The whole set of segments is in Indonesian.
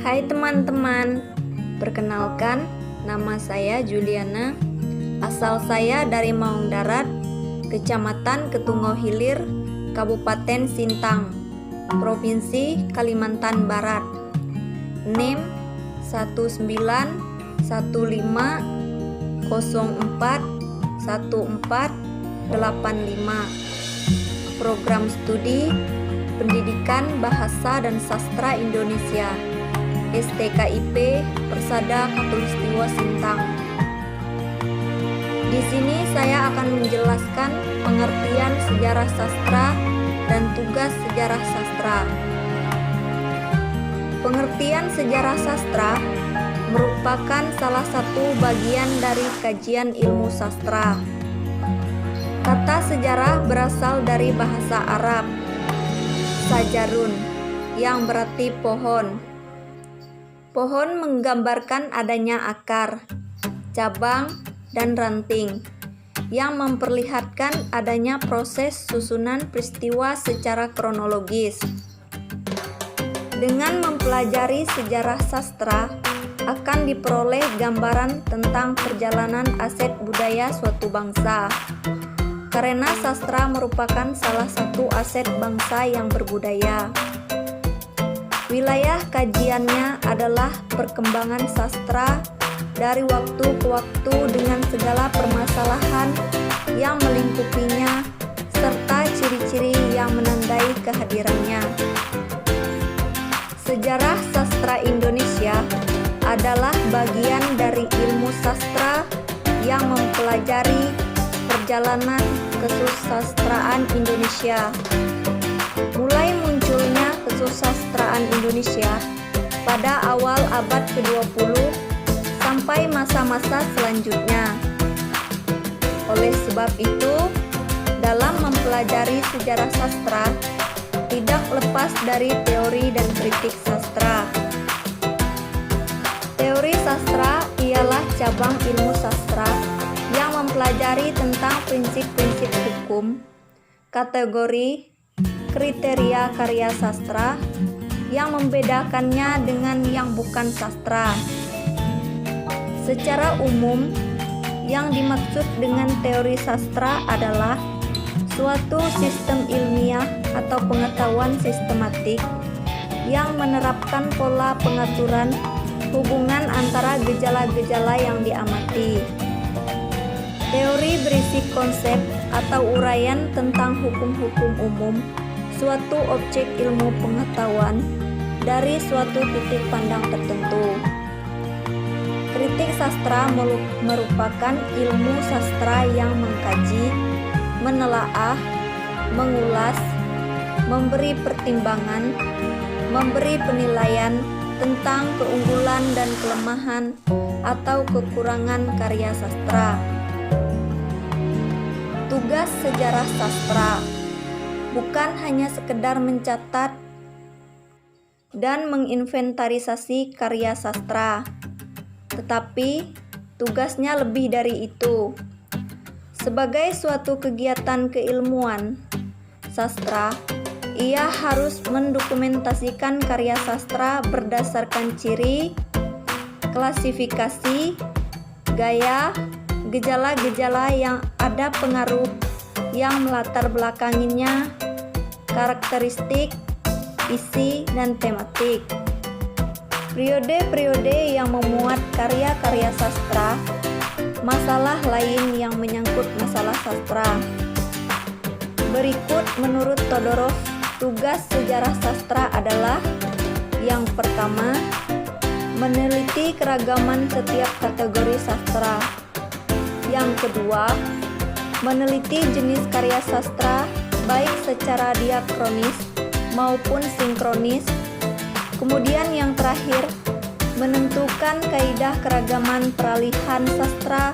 Hai teman-teman, perkenalkan nama saya Juliana. Asal saya dari Maung Darat, Kecamatan Ketungau Hilir, Kabupaten Sintang, Provinsi Kalimantan Barat. NIM 1915041485. Program studi Pendidikan Bahasa dan Sastra Indonesia, STKIP Persada Khatulistiwa Sintang. Di sini saya akan menjelaskan pengertian sejarah sastra dan tugas sejarah sastra. Pengertian sejarah sastra merupakan salah satu bagian dari kajian ilmu sastra. Kata sejarah berasal dari bahasa Arab sajarun, yang berarti pohon. Pohon menggambarkan adanya akar, cabang, dan ranting, yang memperlihatkan adanya proses susunan peristiwa secara kronologis. Dengan mempelajari sejarah sastra, akan diperoleh gambaran tentang perjalanan aset budaya suatu bangsa. Karena sastra merupakan salah satu aset bangsa yang berbudaya. Wilayah kajiannya adalah perkembangan sastra dari waktu ke waktu dengan segala permasalahan yang melingkupinya serta ciri-ciri yang menandai kehadirannya. Sejarah sastra Indonesia adalah bagian dari ilmu sastra yang mempelajari perjalanan kesusastraan Indonesia. Mulai munculnya kesusastraan Indonesia pada awal abad ke-20 sampai masa-masa selanjutnya. Oleh sebab itu, dalam mempelajari sejarah sastra, tidak lepas dari teori dan kritik sastra. Teori sastra ialah cabang ilmu sastra yang mempelajari tentang prinsip-prinsip hukum, kategori, kriteria karya sastra yang membedakannya dengan yang bukan sastra. Secara umum, yang dimaksud dengan teori sastra adalah suatu sistem ilmiah atau pengetahuan sistematik yang menerapkan pola pengaturan hubungan antara gejala-gejala yang diamati. Teori berisi konsep atau uraian tentang hukum-hukum umum suatu objek ilmu pengetahuan dari suatu titik pandang tertentu. Kritik sastra merupakan ilmu sastra yang mengkaji, menelaah, mengulas, memberi pertimbangan, memberi penilaian tentang keunggulan dan kelemahan atau kekurangan karya sastra. Tugas sejarah sastra bukan hanya sekedar mencatat dan menginventarisasi karya sastra, tetapi tugasnya lebih dari itu. Sebagai suatu kegiatan keilmuan sastra, ia harus mendokumentasikan karya sastra berdasarkan ciri, klasifikasi, gaya, gejala-gejala yang ada pengaruh yang melatar belakanginya, karakteristik, isi, dan tematik. Periode-periode yang memuat karya-karya sastra, masalah lain yang menyangkut masalah sastra. Berikut menurut Todorov, tugas sejarah sastra adalah: yang pertama, meneliti keragaman setiap kategori sastra. Yang kedua, meneliti jenis karya sastra baik secara diakronis maupun sinkronis. Kemudian yang terakhir, menentukan kaidah keragaman peralihan sastra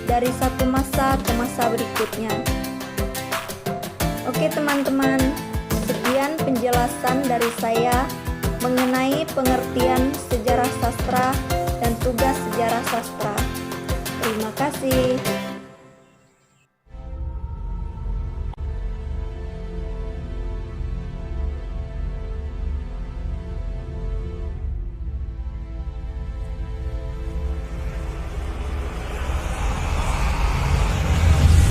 dari satu masa ke masa berikutnya. Oke teman-teman, sekian penjelasan dari saya mengenai pengertian sejarah sastra dan tugas sejarah sastra. Terima kasih.